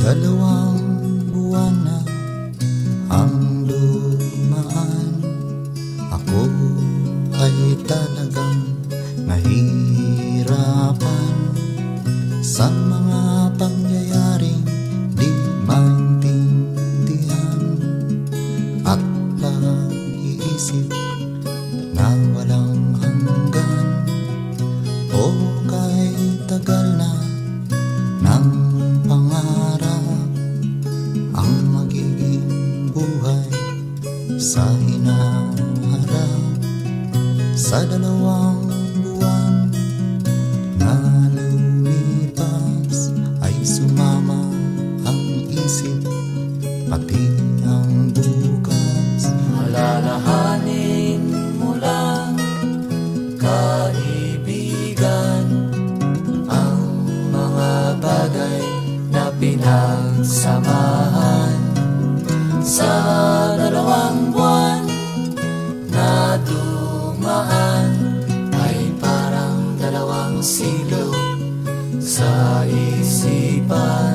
Dalawang buwan na ang dumaan, ako ay talagang nahihirapan sa mga pangyayaring di maintindihan at pag-iisip na walang hanggan. O kay tagal na ng pangarap ang magiging buhay sa hinaharap. Sa dalawang buwan na lumipas ay sumama ang isip pati ang bukas. Alalahanin mo lang, kaibigan, ang mga bagay na pinagsamahan sa dalawang buwan na dumaan, ay parang dalawang siglo sa isipan.